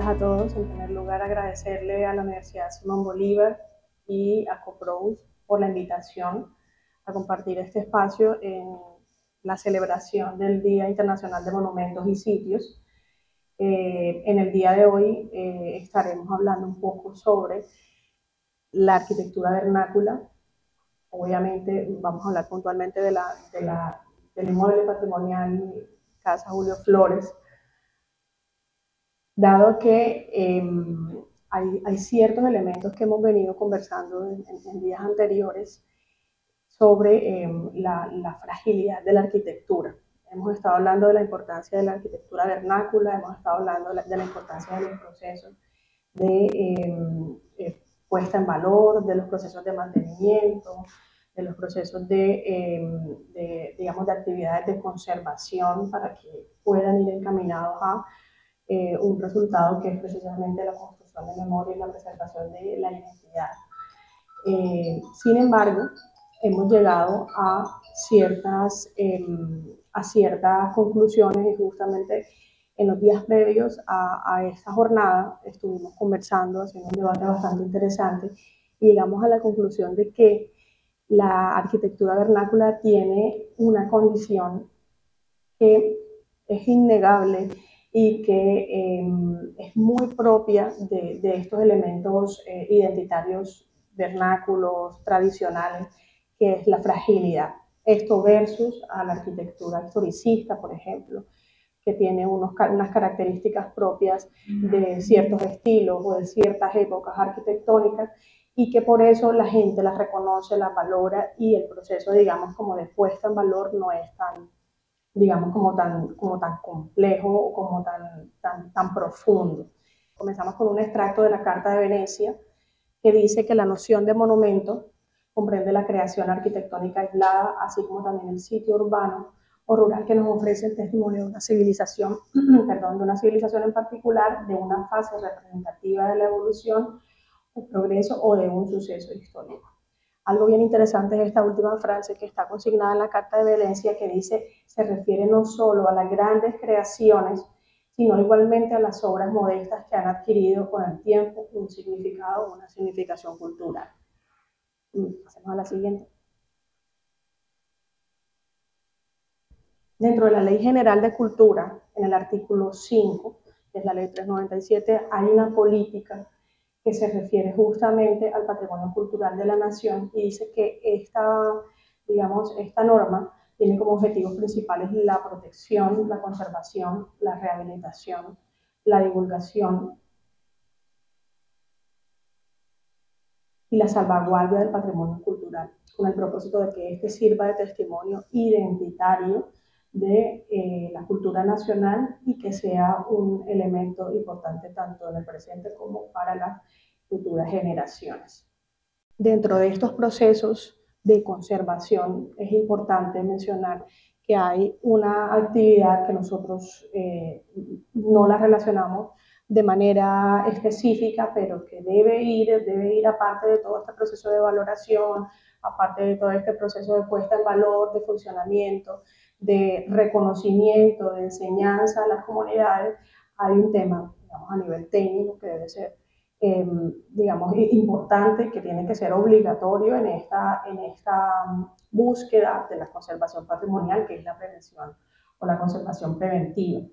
días a todos. En primer lugar, agradecerle a la Universidad Simón Bolívar y a CoPROUS por la invitación a compartir este espacio en la celebración del Día Internacional de Monumentos y Sitios. En el día de hoy estaremos hablando un poco sobre la arquitectura vernácula. Obviamente vamos a hablar puntualmente del inmueble patrimonial Casa Julio Flores, dado que hay ciertos elementos que hemos venido conversando en días anteriores sobre la fragilidad de la arquitectura. Hemos estado hablando de la importancia de la arquitectura vernácula, hemos estado hablando de la importancia de los procesos de puesta en valor, de los procesos de mantenimiento, de los procesos digamos, de actividades de conservación para que puedan ir encaminados a un resultado que es precisamente la construcción de memoria y la preservación de la identidad. Sin embargo, hemos llegado a ciertas conclusiones y justamente en los días previos a esta jornada estuvimos conversando, haciendo un debate bastante interesante y llegamos a la conclusión de que la arquitectura vernácula tiene una condición que es innegable y que es muy propia de estos elementos identitarios vernáculos, tradicionales, que es la fragilidad. Esto versus a la arquitectura historicista, por ejemplo, que tiene unas características propias de ciertos estilos o de ciertas épocas arquitectónicas y que por eso la gente las reconoce, las valora y el proceso, digamos, como de puesta en valor no es tan, digamos, como tan complejo o como tan profundo. Comenzamos con un extracto de la Carta de Venecia que dice que la noción de monumento comprende la creación arquitectónica aislada, así como también el sitio urbano o rural que nos ofrece el testimonio de una civilización, perdón, de una civilización en particular, de una fase representativa de la evolución, el progreso o de un suceso histórico. Algo bien interesante es esta última frase que está consignada en la Carta de Venecia, que dice, se refiere no solo a las grandes creaciones, sino igualmente a las obras modestas que han adquirido con el tiempo un significado, una significación cultural. Pasemos a la siguiente. Dentro de la Ley General de Cultura, en el artículo 5, que es la Ley 397, hay una política que se refiere justamente al patrimonio cultural de la nación y dice que esta norma tiene como objetivos principales la protección, la conservación, la rehabilitación, la divulgación y la salvaguardia del patrimonio cultural, con el propósito de que este sirva de testimonio identitario de la cultura nacional y que sea un elemento importante tanto en el presente como para las futuras generaciones. Dentro de estos procesos de conservación es importante mencionar que hay una actividad que nosotros no la relacionamos de manera específica, pero que debe ir aparte de todo este proceso de valoración, aparte de todo este proceso de puesta en valor, de funcionamiento, de reconocimiento, de enseñanza a las comunidades. Hay un tema, digamos, a nivel técnico que debe ser digamos, importante, que tiene que ser obligatorio en esta búsqueda de la conservación patrimonial, que es la prevención o la conservación preventiva.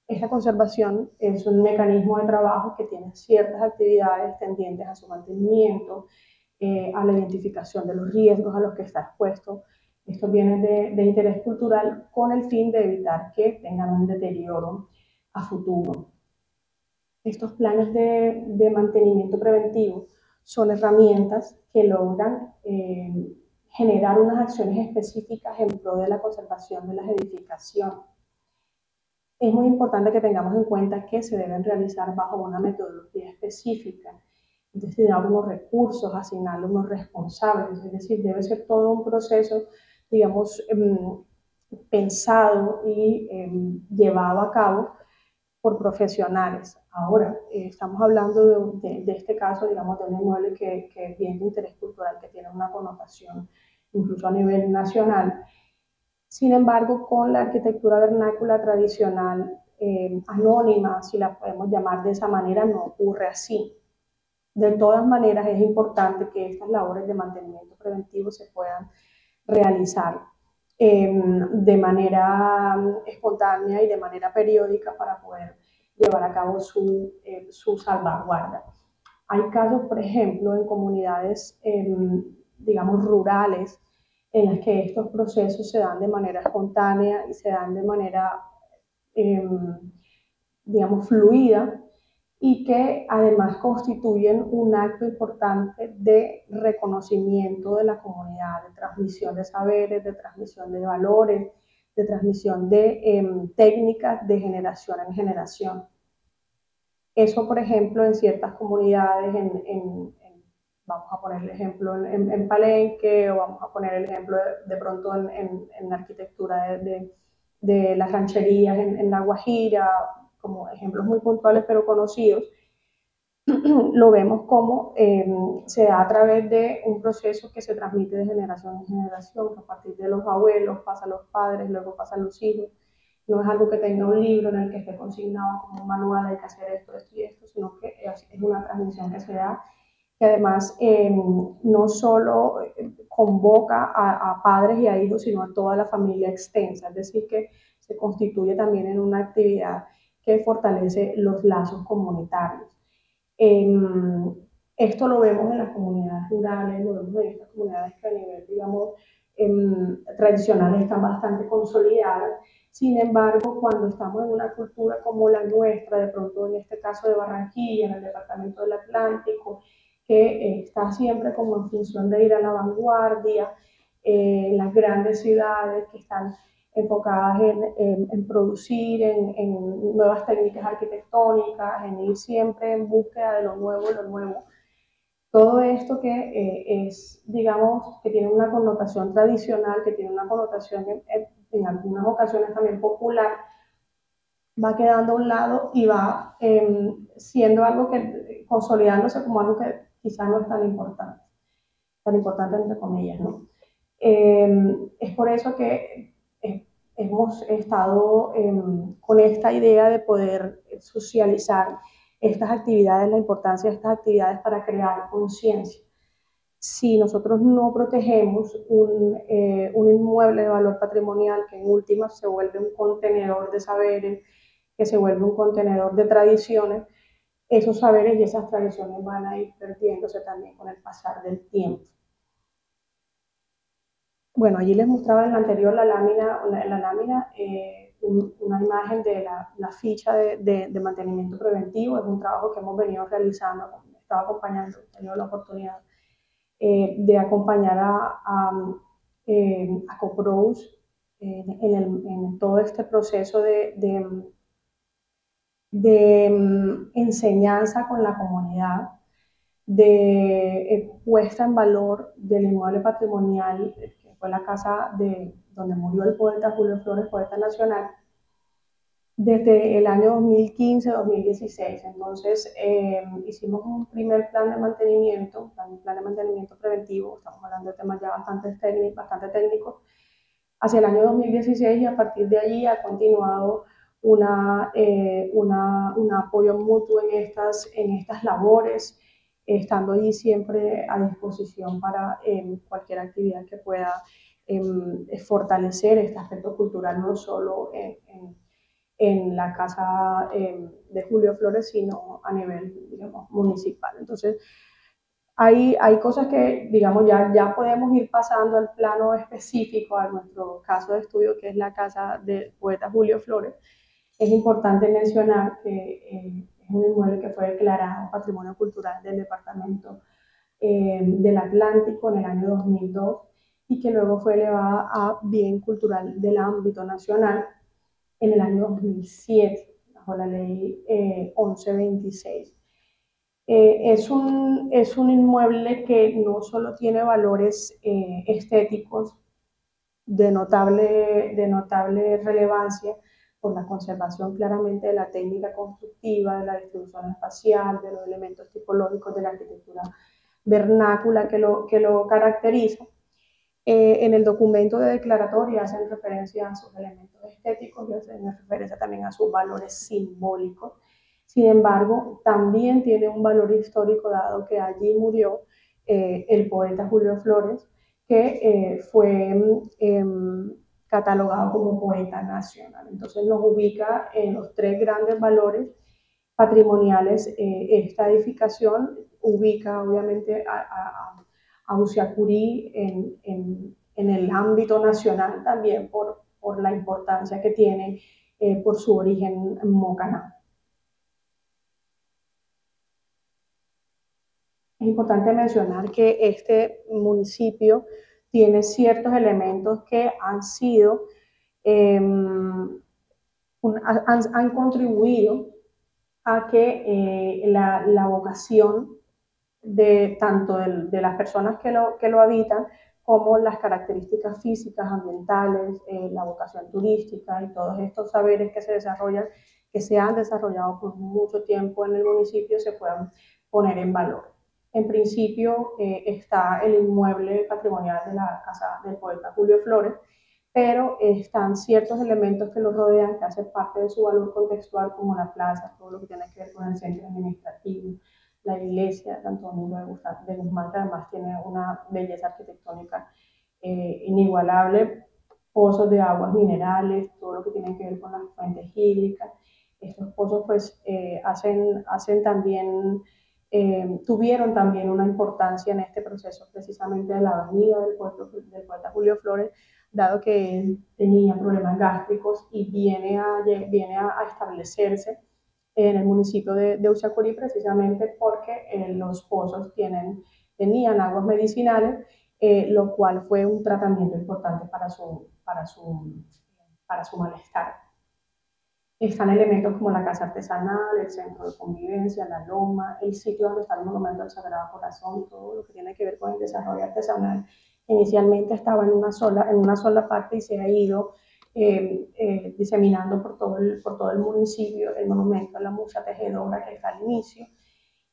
Esta conservación es un mecanismo de trabajo que tiene ciertas actividades tendientes a su mantenimiento, a la identificación de los riesgos a los que está expuesto estos bienes de interés cultural, con el fin de evitar que tengan un deterioro a futuro. Estos planes de mantenimiento preventivo son herramientas que logran generar unas acciones específicas en pro de la conservación de las edificaciones. Es muy importante que tengamos en cuenta que se deben realizar bajo una metodología específica, destinar unos recursos, asignar unos responsables, es decir, debe ser todo un proceso, digamos, pensado y llevado a cabo por profesionales. Ahora, estamos hablando de este caso, digamos, de un inmueble que es bien de interés cultural, que tiene una connotación incluso a nivel nacional. Sin embargo, con la arquitectura vernácula tradicional anónima, si la podemos llamar de esa manera, no ocurre así. De todas maneras, es importante que estas labores de mantenimiento preventivo se puedan realizar de manera espontánea y de manera periódica para poder llevar a cabo su salvaguarda. Hay casos, por ejemplo, en comunidades, digamos, rurales, en las que estos procesos se dan de manera espontánea y se dan de manera, digamos, fluida, y que además constituyen un acto importante de reconocimiento de la comunidad, de transmisión de saberes, de transmisión de valores, de transmisión de técnicas de generación en generación. Eso, por ejemplo, en ciertas comunidades, vamos a poner el ejemplo en Palenque, o vamos a poner el ejemplo de pronto en la arquitectura de las rancherías en La Guajira, como ejemplos muy puntuales pero conocidos. Lo vemos como se da a través de un proceso que se transmite de generación en generación, que a partir de los abuelos pasa a los padres, luego pasa a los hijos. No es algo que tenga un libro en el que esté consignado como un manual, hay que hacer esto, esto y esto, sino que es una transmisión que se da, que además no solo convoca a padres y a hijos, sino a toda la familia extensa, es decir, que se constituye también en una actividad que fortalece los lazos comunitarios. Esto lo vemos en las comunidades rurales, lo vemos en estas comunidades que a nivel, digamos, tradicional están bastante consolidadas. Sin embargo, cuando estamos en una cultura como la nuestra, de pronto en este caso de Barranquilla, en el departamento del Atlántico, que está siempre como en función de ir a la vanguardia, las grandes ciudades que están enfocadas en producir, en nuevas técnicas arquitectónicas, en ir siempre en búsqueda de lo nuevo, lo nuevo. Todo esto que es, digamos, que tiene una connotación tradicional, que tiene una connotación en algunas ocasiones también popular, va quedando a un lado y va siendo algo que, consolidándose como algo que quizá no es tan importante entre comillas, ¿no? Es por eso que hemos estado con esta idea de poder socializar estas actividades, la importancia de estas actividades para crear conciencia. Si nosotros no protegemos un inmueble de valor patrimonial, que en última se vuelve un contenedor de saberes, que se vuelve un contenedor de tradiciones, esos saberes y esas tradiciones van a ir perdiéndose también con el pasar del tiempo. Bueno, allí les mostraba en la anterior la lámina, una imagen de la ficha de mantenimiento preventivo. Es un trabajo que hemos venido realizando, estaba acompañando, he tenido la oportunidad de acompañar a CoPros en todo este proceso de enseñanza con la comunidad, de puesta en valor del inmueble patrimonial, que fue la casa donde murió el poeta Julio Flores, poeta nacional, desde el año 2015-2016. Entonces hicimos un primer plan de mantenimiento, un plan de mantenimiento preventivo, estamos hablando de temas ya bastante técnicos, hacia el año 2016, y a partir de allí ha continuado un apoyo mutuo en estas labores, estando allí siempre a disposición para cualquier actividad que pueda fortalecer este aspecto cultural, no solo en la casa de Julio Flores, sino a nivel, digamos, municipal. Entonces, hay cosas que, digamos, ya podemos ir pasando al plano específico, a nuestro caso de estudio, que es la casa del poeta Julio Flores. Es importante mencionar que es un inmueble que fue declarado Patrimonio Cultural del Departamento del Atlántico en el año 2002, y que luego fue elevada a Bien Cultural del Ámbito Nacional en el año 2007, bajo la ley 1126. Es un inmueble que no solo tiene valores estéticos de notable relevancia por la conservación claramente de la técnica constructiva, de la distribución espacial, de los elementos tipológicos de la arquitectura vernácula que lo caracteriza. En el documento de declaratoria hacen referencia a sus elementos estéticos estéticos y hacen referencia también a sus valores simbólicos. Sin embargo, también tiene un valor histórico dado que allí murió el poeta Julio Flores, que fue catalogado como poeta nacional. Entonces nos ubica en los tres grandes valores patrimoniales. Esta edificación ubica obviamente a Usiacurí en el ámbito nacional también por la importancia que tiene por su origen mocaná. Es importante mencionar que este municipio tiene ciertos elementos que han sido, han contribuido a que la vocación de tanto de las personas que lo habitan como las características físicas, ambientales, la vocación turística y todos estos saberes que se desarrollan, que se han desarrollado por mucho tiempo en el municipio, se puedan poner en valor. En principio está el inmueble patrimonial de la casa del poeta Julio Flores, pero están ciertos elementos que lo rodean, que hacen parte de su valor contextual, como la plaza, todo lo que tiene que ver con el centro administrativo, la iglesia de Santo Domingo de Guzmán, que además tiene una belleza arquitectónica inigualable, pozos de aguas minerales, todo lo que tiene que ver con las fuentes hídricas. Estos pozos pues hacen también, tuvieron también una importancia en este proceso precisamente de la avenida del poeta Julio Flores, dado que él tenía problemas gástricos y viene a establecerse en el municipio de Usiacurí precisamente porque los pozos tenían aguas medicinales, lo cual fue un tratamiento importante para su malestar. Están elementos como la casa artesanal, el centro de convivencia, la loma, el sitio donde está el monumento al Sagrado Corazón, todo lo que tiene que ver con el desarrollo artesanal. Inicialmente estaba en una sola parte y se ha ido diseminando por todo el municipio el monumento a la musa tejedora que está al inicio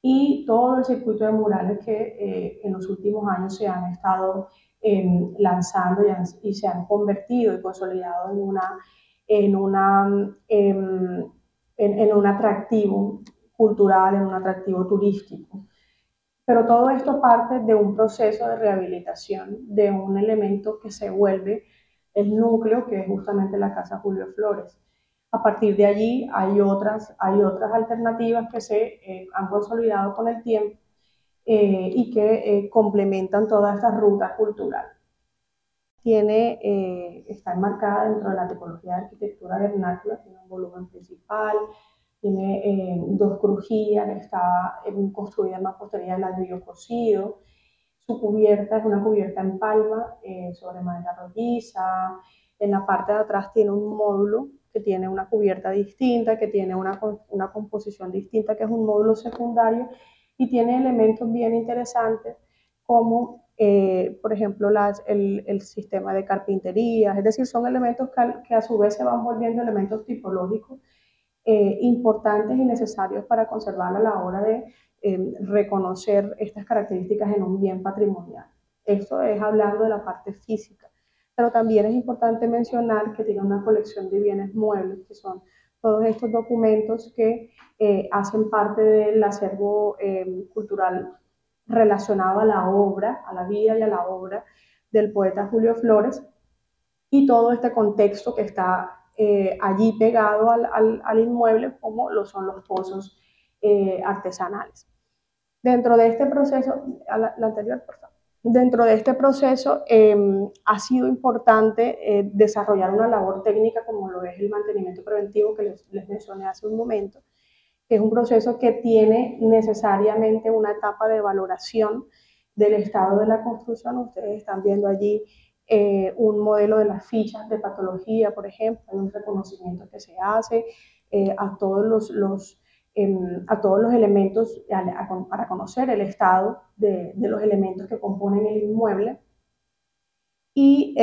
y todo el circuito de murales que en los últimos años se han estado lanzando y se han convertido y consolidado en, una, en un atractivo cultural, en un atractivo turístico. Pero todo esto parte de un proceso de rehabilitación de un elemento que se vuelve el núcleo, que es justamente la Casa Julio Flores. A partir de allí hay otras alternativas que se han consolidado con el tiempo y que complementan toda esta ruta cultural. Está enmarcada dentro de la tipología de arquitectura vernácula, tiene un volumen principal, tiene dos crujías, está construida en mampostería de ladrillo cocido. Su cubierta es una cubierta en palma sobre madera rolliza. En la parte de atrás tiene un módulo que tiene una cubierta distinta, que tiene una composición distinta, que es un módulo secundario y tiene elementos bien interesantes como, por ejemplo, el sistema de carpintería. Es decir, son elementos que a su vez se van volviendo elementos tipológicos importantes y necesarios para conservar a la hora de reconocer estas características en un bien patrimonial. Esto es hablando de la parte física, pero también es importante mencionar que tiene una colección de bienes muebles, que son todos estos documentos que hacen parte del acervo cultural relacionado a la obra, a la vida y a la obra del poeta Julio Flores, y todo este contexto que está allí pegado al inmueble, como lo son los pozos artesanales. Dentro de este proceso, la anterior, por favor. Dentro de este proceso ha sido importante desarrollar una labor técnica como lo es el mantenimiento preventivo que les mencioné hace un momento, que es un proceso que tiene necesariamente una etapa de valoración del estado de la construcción. Ustedes están viendo allí un modelo de las fichas de patología, por ejemplo, hay un reconocimiento que se hace a todos los elementos para conocer el estado de los elementos que componen el inmueble y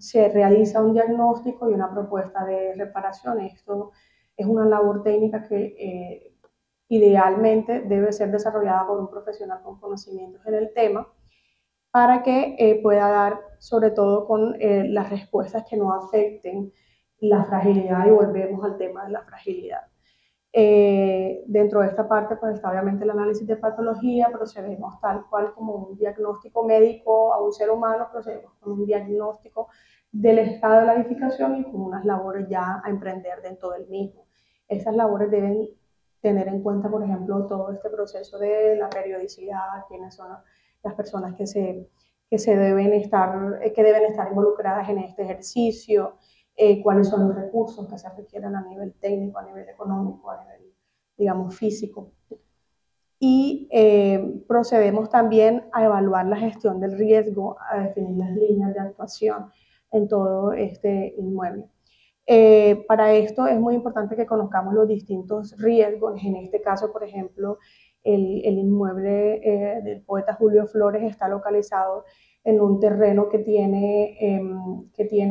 se realiza un diagnóstico y una propuesta de reparación. Esto es una labor técnica que idealmente debe ser desarrollada por un profesional con conocimientos en el tema para que pueda dar sobre todo con las respuestas que no afecten la fragilidad y volvemos al tema de la fragilidad. Dentro de esta parte pues está obviamente el análisis de patología, procedemos tal cual como un diagnóstico médico a un ser humano, procedemos con un diagnóstico del estado de la edificación y con unas labores ya a emprender dentro del mismo. Esas labores deben tener en cuenta, por ejemplo, todo este proceso de la periodicidad, quiénes son las personas que deben estar involucradas en este ejercicio, cuáles son los recursos que se requieren a nivel técnico, a nivel económico, a nivel, digamos, físico. Y procedemos también a evaluar la gestión del riesgo, a definir las líneas de actuación en todo este inmueble. Para esto es muy importante que conozcamos los distintos riesgos. En este caso, por ejemplo, el inmueble del poeta Julio Flores está localizado en un terreno que tiene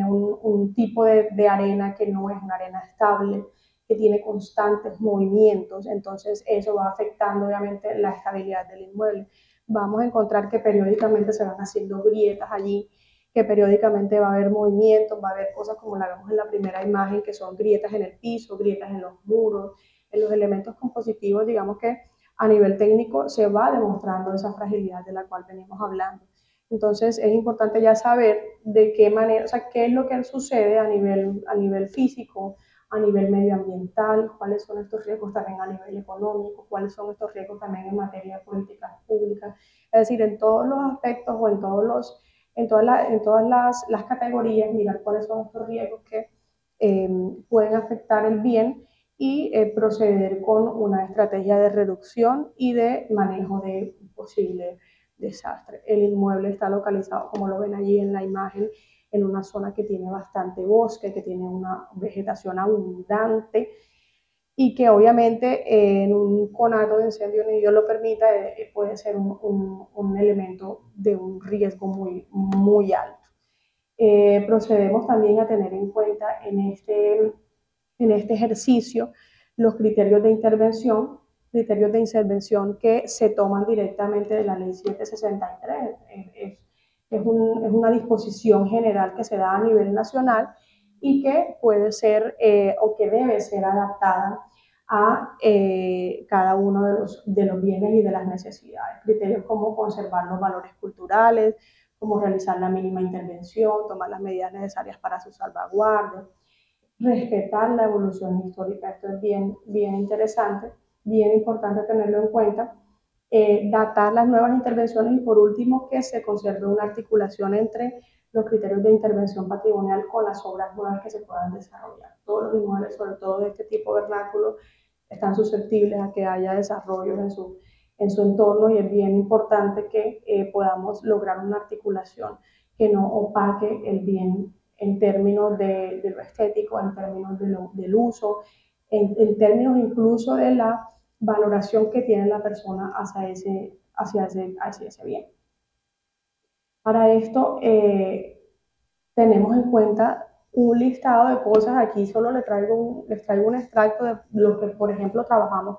un tipo de arena que no es una arena estable, que tiene constantes movimientos, entonces eso va afectando obviamente la estabilidad del inmueble. Vamos a encontrar que periódicamente se van haciendo grietas allí, que periódicamente va a haber movimientos, va a haber cosas como la vemos en la primera imagen, que son grietas en el piso, grietas en los muros, en los elementos compositivos, digamos que a nivel técnico se va demostrando esa fragilidad de la cual venimos hablando. Entonces es importante ya saber de qué manera, o sea, qué es lo que sucede a nivel físico, a nivel medioambiental, cuáles son estos riesgos también a nivel económico, cuáles son estos riesgos también en materia de políticas públicas, es decir, en todos los aspectos o en todas las categorías, mirar cuáles son estos riesgos que pueden afectar el bien y proceder con una estrategia de reducción y de manejo de posible desastre. El inmueble está localizado, como lo ven allí en la imagen, en una zona que tiene bastante bosque, que tiene una vegetación abundante y que obviamente en un conato de incendio, ni Dios lo permita, puede ser un elemento de un riesgo muy alto. Procedemos también a tener en cuenta en este ejercicio los criterios de intervención que se toman directamente de la ley 763. Es una disposición general que se da a nivel nacional y que puede ser o que debe ser adaptada a cada uno de los bienes y de las necesidades. Criterios como conservar los valores culturales, como realizar la mínima intervención, tomar las medidas necesarias para su salvaguardia, respetar la evolución histórica. Esto es bien interesante, bien importante tenerlo en cuenta. Datar las nuevas intervenciones y por último que se conserve una articulación entre los criterios de intervención patrimonial con las obras nuevas que se puedan desarrollar. Todos los inmuebles, sobre todo de este tipo vernáculo, están susceptibles a que haya desarrollos en su entorno y es bien importante que podamos lograr una articulación que no opaque el bien en términos de lo estético, en términos del uso, en términos incluso de la valoración que tiene la persona hacia ese bien. Para esto tenemos en cuenta un listado de cosas, aquí solo les traigo un extracto de lo que, por ejemplo, trabajamos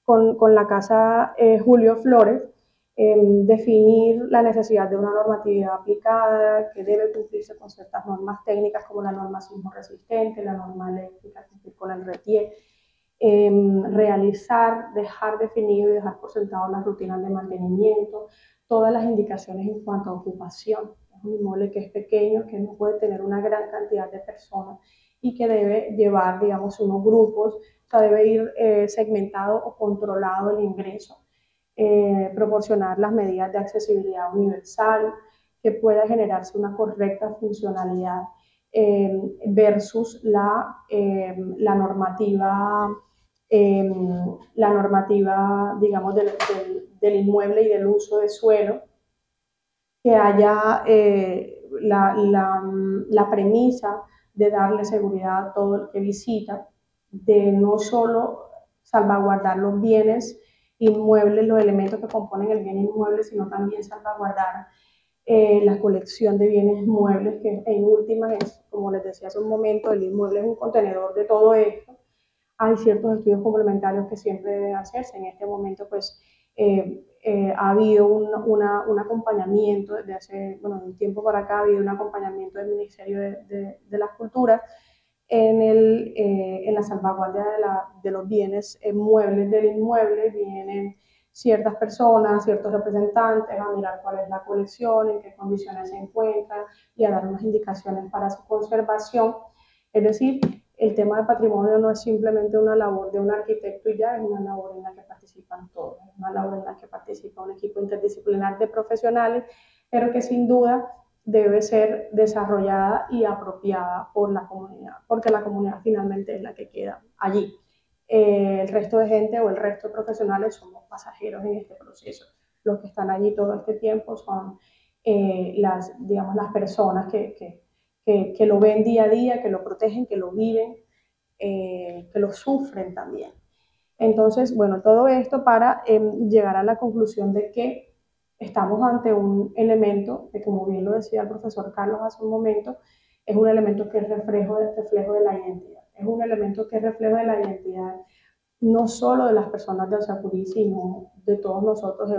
con la Casa Julio Flores, definir la necesidad de una normatividad aplicada que debe cumplirse con ciertas normas técnicas como la norma sismo resistente, la norma eléctrica, cumplir con el RETIE, realizar, dejar definido y dejar por sentado las rutinas de mantenimiento, todas las indicaciones en cuanto a ocupación. Es un inmueble que es pequeño, que no puede tener una gran cantidad de personas y que debe llevar, digamos, unos grupos, o sea, debe ir segmentado o controlado el ingreso, proporcionar las medidas de accesibilidad universal, que pueda generarse una correcta funcionalidad versus la normativa la normativa, digamos, del inmueble y del uso de suelo, que haya la premisa de darle seguridad a todo el que visita, de no solo salvaguardar los bienes inmuebles, los elementos que componen el bien inmueble, sino también salvaguardar la colección de bienes muebles, que en últimas es, como les decía hace un momento, el inmueble es un contenedor de todo esto. Hay ciertos estudios complementarios que siempre deben hacerse. En este momento, pues, ha habido un acompañamiento desde hace, bueno, un tiempo para acá, ha habido un acompañamiento del Ministerio de las Culturas en la salvaguardia de los bienes muebles del inmueble. Vienen ciertas personas, ciertos representantes a mirar cuál es la colección, en qué condiciones se encuentra y a dar unas indicaciones para su conservación. Es decir, el tema del patrimonio no es simplemente una labor de un arquitecto y ya, es una labor en la que participan todos, es una labor en la que participa un equipo interdisciplinar de profesionales, pero que sin duda debe ser desarrollada y apropiada por la comunidad, porque la comunidad finalmente es la que queda allí. El resto de gente o el resto de profesionales somos pasajeros en este proceso. Los que están allí todo este tiempo son digamos, las personas que lo ven día a día, que lo protegen, que lo viven, que lo sufren también. Entonces, bueno, todo esto para llegar a la conclusión de que estamos ante un elemento que, como bien lo decía el profesor Carlos hace un momento, es un elemento que es reflejo de la identidad. Es un elemento que es reflejo de la identidad no solo de las personas de Osacurí, sino de todos nosotros, es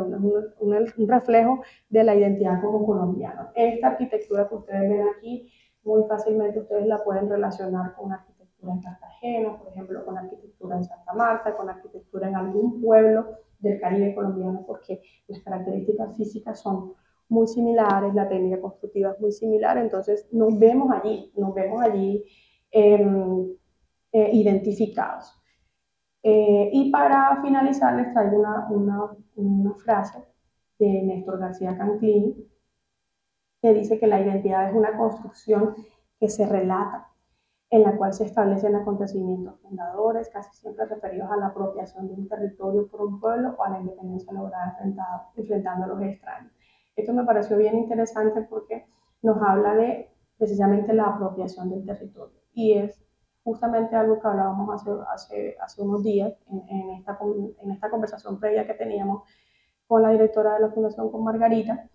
un reflejo de la identidad como colombianos. Esta arquitectura que ustedes ven aquí, muy fácilmente ustedes la pueden relacionar con arquitectura en Cartagena, por ejemplo, con arquitectura en Santa Marta, con arquitectura en algún pueblo del Caribe colombiano, porque las características físicas son muy similares, la técnica constructiva es muy similar, entonces nos vemos allí identificados. Y para finalizar les traigo una frase de Néstor García Canclini que dice que la identidad es una construcción que se relata, en la cual se establecen acontecimientos fundadores, casi siempre referidos a la apropiación de un territorio por un pueblo o a la independencia lograda enfrentando a los extraños. Esto me pareció bien interesante porque nos habla de precisamente la apropiación del territorio y es justamente algo que hablábamos hace unos días en esta conversación previa que teníamos con la directora de la Fundación, con Margarita,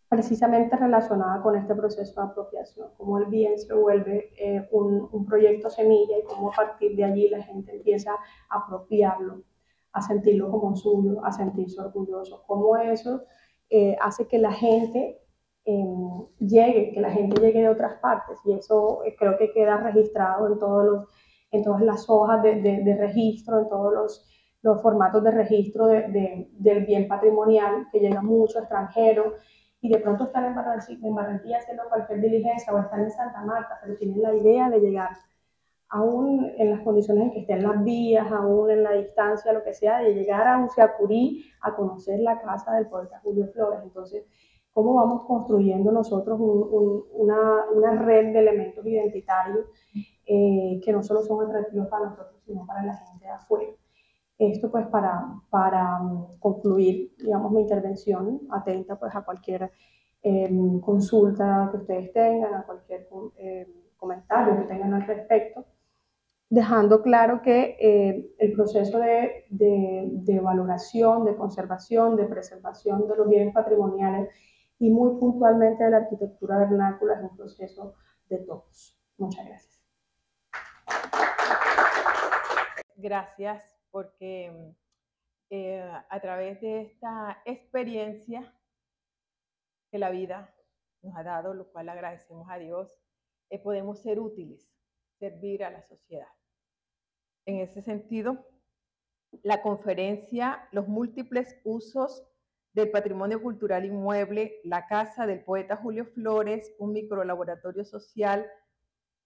precisamente relacionada con este proceso de apropiación, cómo el bien se vuelve un proyecto semilla y cómo a partir de allí la gente empieza a apropiarlo, a sentirlo como suyo, a sentirse orgulloso, cómo eso hace que la gente que la gente llegue de otras partes, y eso creo que queda registrado en todas las hojas de registro, en todos los formatos de registro del bien patrimonial, que llega mucho extranjero y de pronto están en Barranquilla haciendo cualquier diligencia o están en Santa Marta, pero tienen la idea de llegar, aún en las condiciones en que estén las vías, aún en la distancia, lo que sea, de llegar a Usiacurí a conocer la casa del poeta Julio Flores. Entonces, ¿cómo vamos construyendo nosotros una red de elementos identitarios que no solo son atractivos para nosotros, sino para la gente de afuera? Esto pues para concluir, digamos, mi intervención, atenta pues a cualquier consulta que ustedes tengan, a cualquier comentario que tengan al respecto, dejando claro que el proceso de valoración, de conservación, de preservación de los bienes patrimoniales y muy puntualmente de la arquitectura vernácula es un proceso de todos. Muchas gracias. Gracias porque a través de esta experiencia que la vida nos ha dado, lo cual agradecemos a Dios, podemos ser útiles, servir a la sociedad. En ese sentido, la conferencia Los múltiples usos del patrimonio cultural inmueble, la casa del poeta Julio Flores, un microlaboratorio social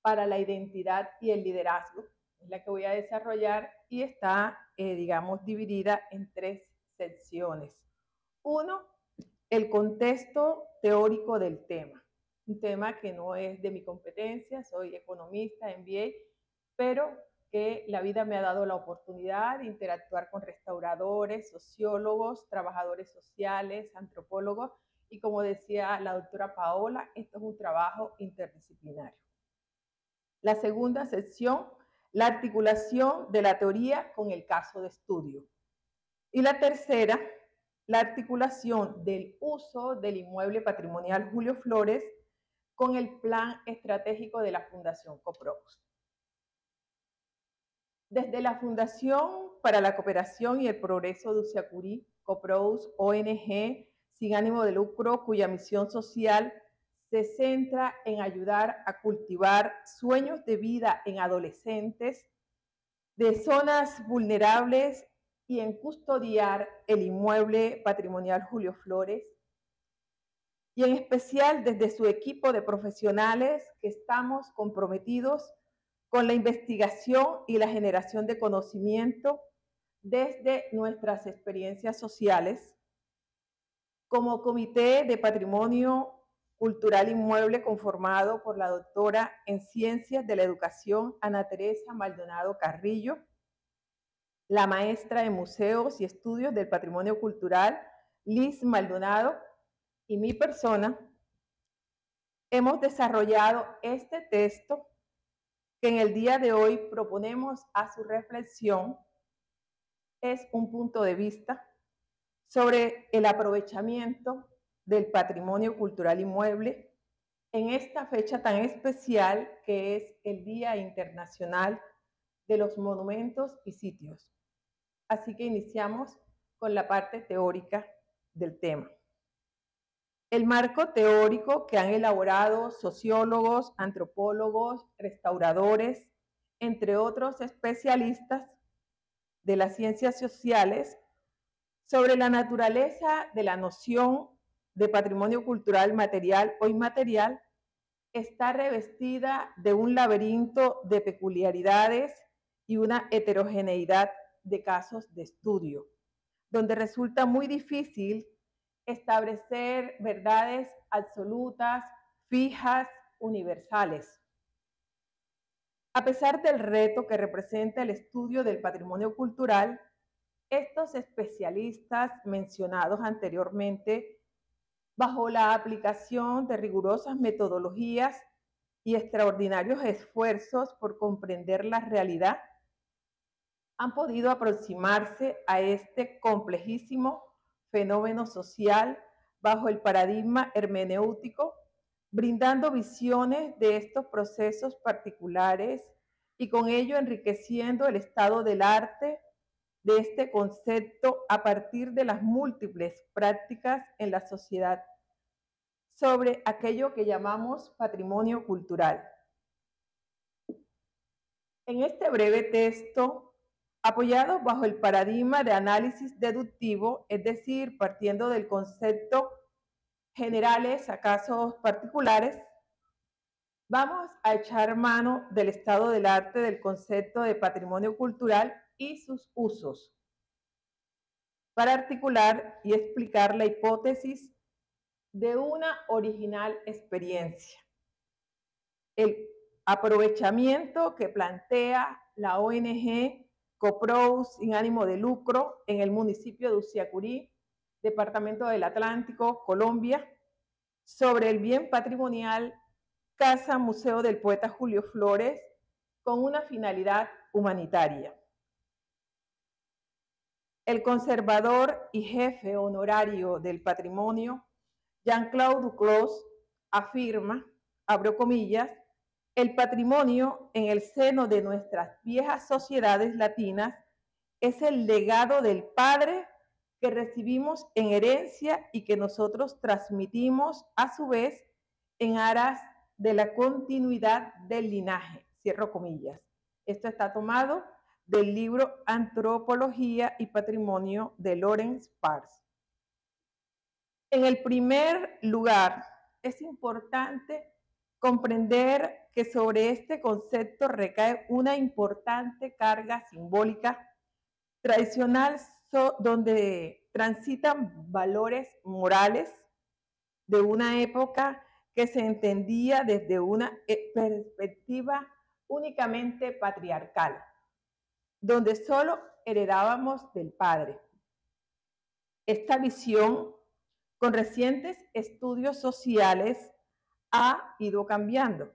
para la identidad y el liderazgo, es la que voy a desarrollar y está, digamos, dividida en 3 secciones. 1, el contexto teórico del tema, un tema que no es de mi competencia, soy economista, MBA, pero que la vida me ha dado la oportunidad de interactuar con restauradores, sociólogos, trabajadores sociales, antropólogos, y como decía la doctora Paola, esto es un trabajo interdisciplinario. La segunda sección, la articulación de la teoría con el caso de estudio. Y la tercera, la articulación del uso del inmueble patrimonial Julio Flores con el plan estratégico de la Fundación COPROUS. Desde la Fundación para la Cooperación y el Progreso de Usiacurí, COPROUS, ONG sin ánimo de lucro, cuya misión social se centra en ayudar a cultivar sueños de vida en adolescentes de zonas vulnerables y en custodiar el inmueble patrimonial Julio Flores, y en especial desde su equipo de profesionales que estamos comprometidos con la investigación y la generación de conocimiento desde nuestras experiencias sociales. Como Comité de Patrimonio Cultural Inmueble conformado por la doctora en Ciencias de la Educación Ana Teresa Maldonado Carrillo, la maestra en Museos y Estudios del Patrimonio Cultural Liz Maldonado y mi persona, hemos desarrollado este texto que en el día de hoy proponemos a su reflexión. Es un punto de vista sobre el aprovechamiento del patrimonio cultural inmueble en esta fecha tan especial que es el Día Internacional de los Monumentos y Sitios. Así que iniciamos con la parte teórica del tema. El marco teórico que han elaborado sociólogos, antropólogos, restauradores, entre otros especialistas de las ciencias sociales, sobre la naturaleza de la noción de patrimonio cultural material o inmaterial, está revestida de un laberinto de peculiaridades y una heterogeneidad de casos de estudio, donde resulta muy difícil establecer verdades absolutas, fijas, universales. A pesar del reto que representa el estudio del patrimonio cultural, estos especialistas mencionados anteriormente, bajo la aplicación de rigurosas metodologías y extraordinarios esfuerzos por comprender la realidad, han podido aproximarse a este complejísimo fenómeno social bajo el paradigma hermenéutico, brindando visiones de estos procesos particulares y con ello enriqueciendo el estado del arte de este concepto a partir de las múltiples prácticas en la sociedad sobre aquello que llamamos patrimonio cultural. En este breve texto, apoyado bajo el paradigma de análisis deductivo, es decir, partiendo del concepto generales a casos particulares, vamos a echar mano del estado del arte del concepto de patrimonio cultural y sus usos, para articular y explicar la hipótesis de una original experiencia, el aprovechamiento que plantea la ONG CoPros sin ánimo de lucro en el municipio de Uciacurí, departamento del Atlántico, Colombia, sobre el bien patrimonial Casa Museo del Poeta Julio Flores con una finalidad humanitaria. El conservador y jefe honorario del patrimonio, Jean-Claude Duclos, afirma, abro comillas, el patrimonio en el seno de nuestras viejas sociedades latinas es el legado del padre que recibimos en herencia y que nosotros transmitimos a su vez en aras de la continuidad del linaje, cierro comillas. Esto está tomado del libro Antropología y Patrimonio de Lawrence Parks. En el primer lugar, es importante comprender que sobre este concepto recae una importante carga simbólica tradicional donde transitan valores morales de una época que se entendía desde una perspectiva únicamente patriarcal, donde solo heredábamos del padre. Esta visión, con recientes estudios sociales, ha ido cambiando.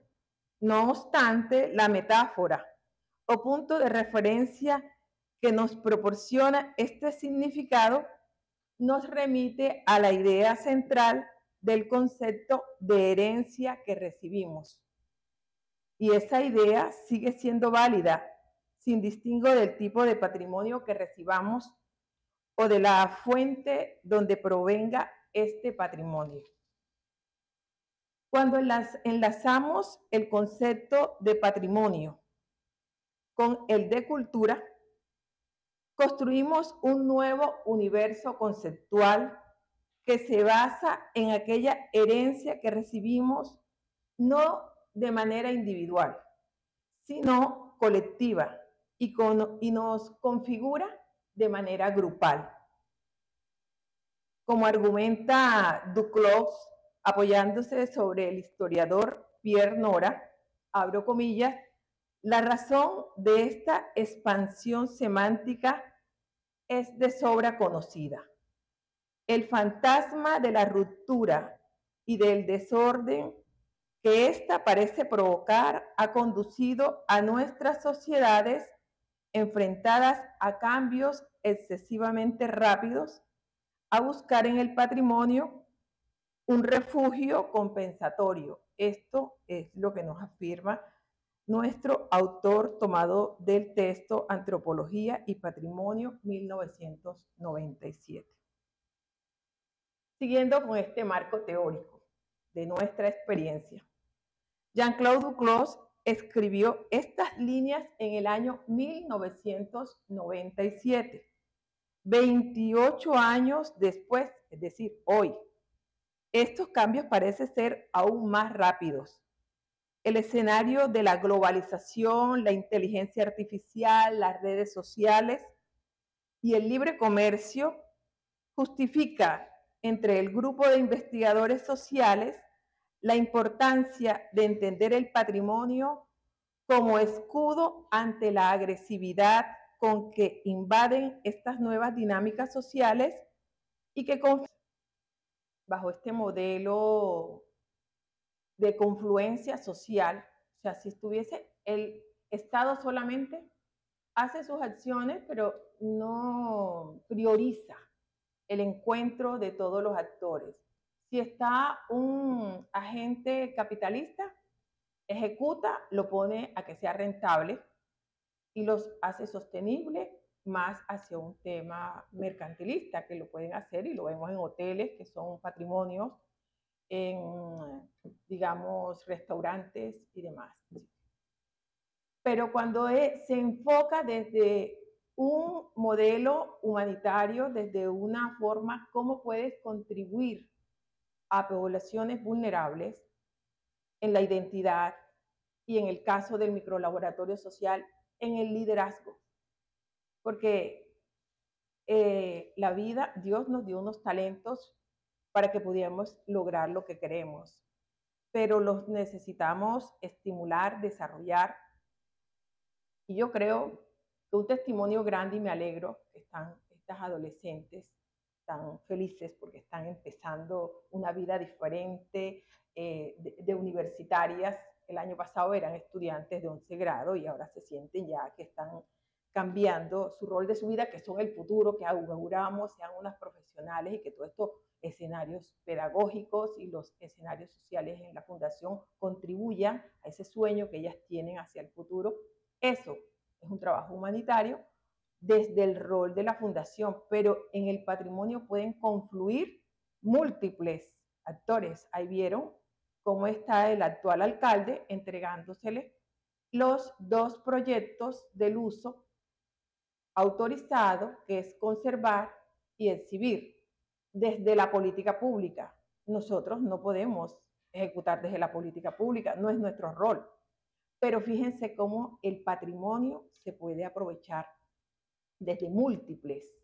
No obstante, la metáfora o punto de referencia que nos proporciona este significado nos remite a la idea central del concepto de herencia que recibimos. Y esa idea sigue siendo válida, sin distingo del tipo de patrimonio que recibamos o de la fuente donde provenga este patrimonio. Cuando enlazamos el concepto de patrimonio con el de cultura, construimos un nuevo universo conceptual que se basa en aquella herencia que recibimos no de manera individual, sino colectiva y nos configura de manera grupal. Como argumenta Duclos, apoyándose sobre el historiador Pierre Nora, abro comillas, la razón de esta expansión semántica es de sobra conocida. El fantasma de la ruptura y del desorden que ésta parece provocar ha conducido a nuestras sociedades enfrentadas a cambios excesivamente rápidos a buscar en el patrimonio un refugio compensatorio. Esto es lo que nos afirma nuestro autor tomado del texto Antropología y Patrimonio 1997. Siguiendo con este marco teórico de nuestra experiencia, Jean-Claude Duclos escribió estas líneas en el año 1997, 28 años después, es decir, hoy. Estos cambios parecen ser aún más rápidos. El escenario de la globalización, la inteligencia artificial, las redes sociales y el libre comercio justifica entre el grupo de investigadores sociales la importancia de entender el patrimonio como escudo ante la agresividad con que invaden estas nuevas dinámicas sociales y que bajo este modelo de confluencia social, o sea, si estuviese el Estado solamente hace sus acciones, pero no prioriza el encuentro de todos los actores. Si está un agente capitalista, ejecuta, lo pone a que sea rentable y los hace sostenible más hacia un tema mercantilista, que lo pueden hacer y lo vemos en hoteles que son patrimonios, en, digamos, restaurantes y demás. Pero cuando se enfoca desde un modelo humanitario, desde una forma, cómo puedes contribuir a poblaciones vulnerables en la identidad y en el caso del microlaboratorio social, en el liderazgo. Porque la vida, Dios nos dio unos talentos para que pudiéramos lograr lo que queremos, pero los necesitamos estimular, desarrollar. Y yo creo que un testimonio grande, y me alegro que están estas adolescentes tan felices porque están empezando una vida diferente, de universitarias. El año pasado eran estudiantes de 11 grado y ahora se sienten ya que están cambiando su rol de su vida, que son el futuro, que auguramos sean unas profesionales y que todos estos escenarios pedagógicos y los escenarios sociales en la fundación contribuyan a ese sueño que ellas tienen hacia el futuro. Eso es un trabajo humanitario desde el rol de la fundación, pero en el patrimonio pueden confluir múltiples actores. Ahí vieron cómo está el actual alcalde entregándosele los 2 proyectos del uso autorizado, que es conservar y exhibir desde la política pública. Nosotros no podemos ejecutar desde la política pública, no es nuestro rol. Pero fíjense cómo el patrimonio se puede aprovechar desde múltiples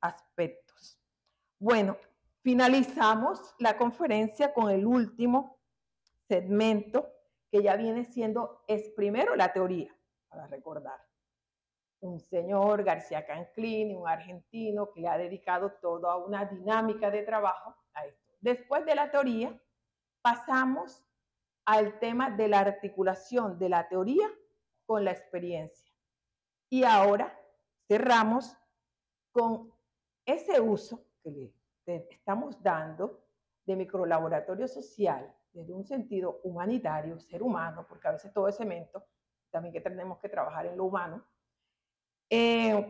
aspectos. Bueno, finalizamos la conferencia con el último segmento, que ya viene siendo, es primero la teoría, para recordar. Un señor, García Canclini, un argentino que le ha dedicado toda una dinámica de trabajo a esto. Después de la teoría, pasamos al tema de la articulación de la teoría con la experiencia. Y ahora cerramos con ese uso que le estamos dando de microlaboratorio social desde un sentido humanitario, ser humano, porque a veces todo es cemento, también que tenemos que trabajar en lo humano,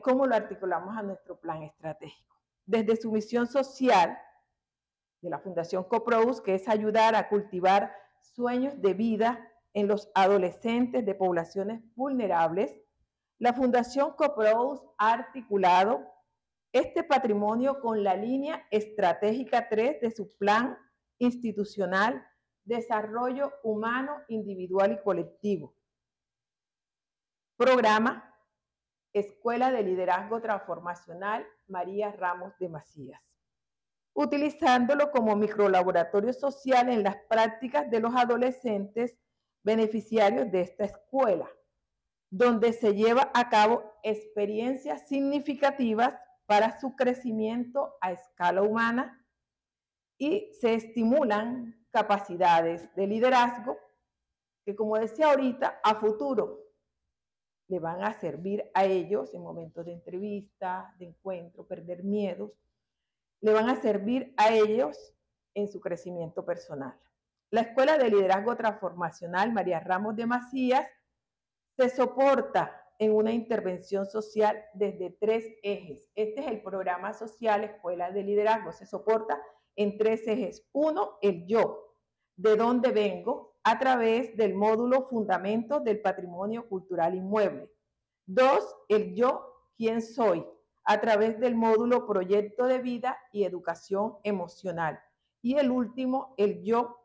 cómo lo articulamos a nuestro plan estratégico. Desde su misión social, de la Fundación CoProDUS, que es ayudar a cultivar sueños de vida en los adolescentes de poblaciones vulnerables, la Fundación CoProDUS ha articulado este patrimonio con la línea estratégica 3 de su Plan Institucional Desarrollo Humano, Individual y Colectivo. Programa Escuela de Liderazgo Transformacional María Ramos de Macías, utilizándolo como microlaboratorio social en las prácticas de los adolescentes beneficiarios de esta escuela, donde se lleva a cabo experiencias significativas para su crecimiento a escala humana y se estimulan capacidades de liderazgo que, como decía ahorita, a futuro le van a servir a ellos en momentos de entrevista, de encuentro, perder miedos, le van a servir a ellos en su crecimiento personal. La Escuela de Liderazgo Transformacional María Ramos de Macías se soporta en una intervención social desde 3 ejes. Este es el programa social Escuela de Liderazgo. Se soporta en 3 ejes. 1, el yo, de dónde vengo, a través del módulo Fundamentos del Patrimonio Cultural Inmueble. 2, el yo, quién soy, a través del módulo Proyecto de Vida y Educación Emocional. Y el último, el yo,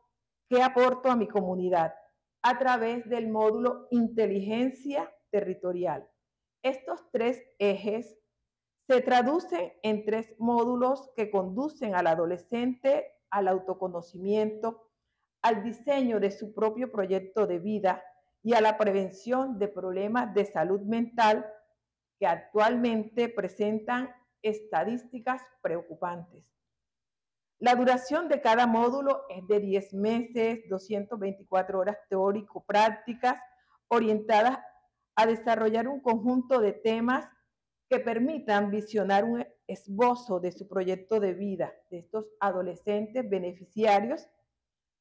qué aporto a mi comunidad, a través del módulo Inteligencia Territorial. Estos 3 ejes se traducen en 3 módulos que conducen al adolescente al autoconocimiento, al diseño de su propio proyecto de vida y a la prevención de problemas de salud mental que actualmente presentan estadísticas preocupantes. La duración de cada módulo es de 10 meses, 224 horas teórico-prácticas, orientadas a desarrollar un conjunto de temas que permitan visionar un esbozo de su proyecto de vida de estos adolescentes beneficiarios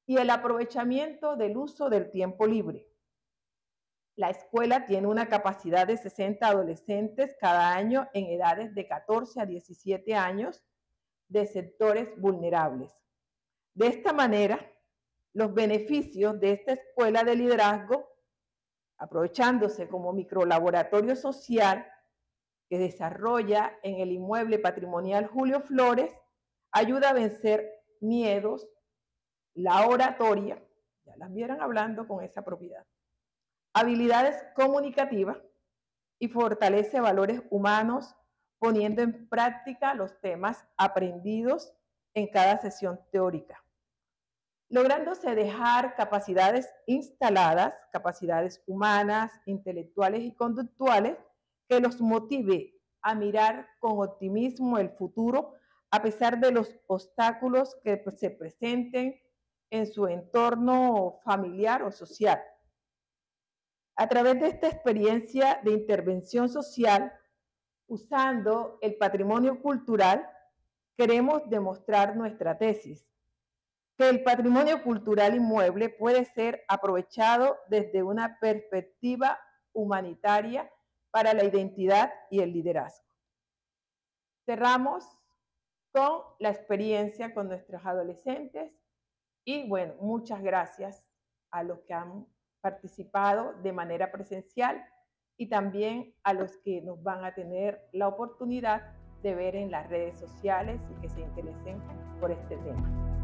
y el aprovechamiento del uso del tiempo libre. La escuela tiene una capacidad de 60 adolescentes cada año en edades de 14 a 17 años de sectores vulnerables. De esta manera, los beneficios de esta escuela de liderazgo, aprovechándose como microlaboratorio social que desarrolla en el inmueble patrimonial Julio Flores, ayuda a vencer miedos, la oratoria, ya las vieron hablando con esa propiedad, habilidades comunicativas y fortalece valores humanos poniendo en práctica los temas aprendidos en cada sesión teórica, lográndose dejar capacidades instaladas, capacidades humanas, intelectuales y conductuales que los motive a mirar con optimismo el futuro a pesar de los obstáculos que se presenten en su entorno familiar o social. A través de esta experiencia de intervención social, usando el patrimonio cultural, queremos demostrar nuestra tesis, que el patrimonio cultural inmueble puede ser aprovechado desde una perspectiva humanitaria para la identidad y el liderazgo. Cerramos con la experiencia con nuestros adolescentes y bueno, muchas gracias a los que han participado de manera presencial y también a los que nos van a tener la oportunidad de ver en las redes sociales y que se interesen por este tema.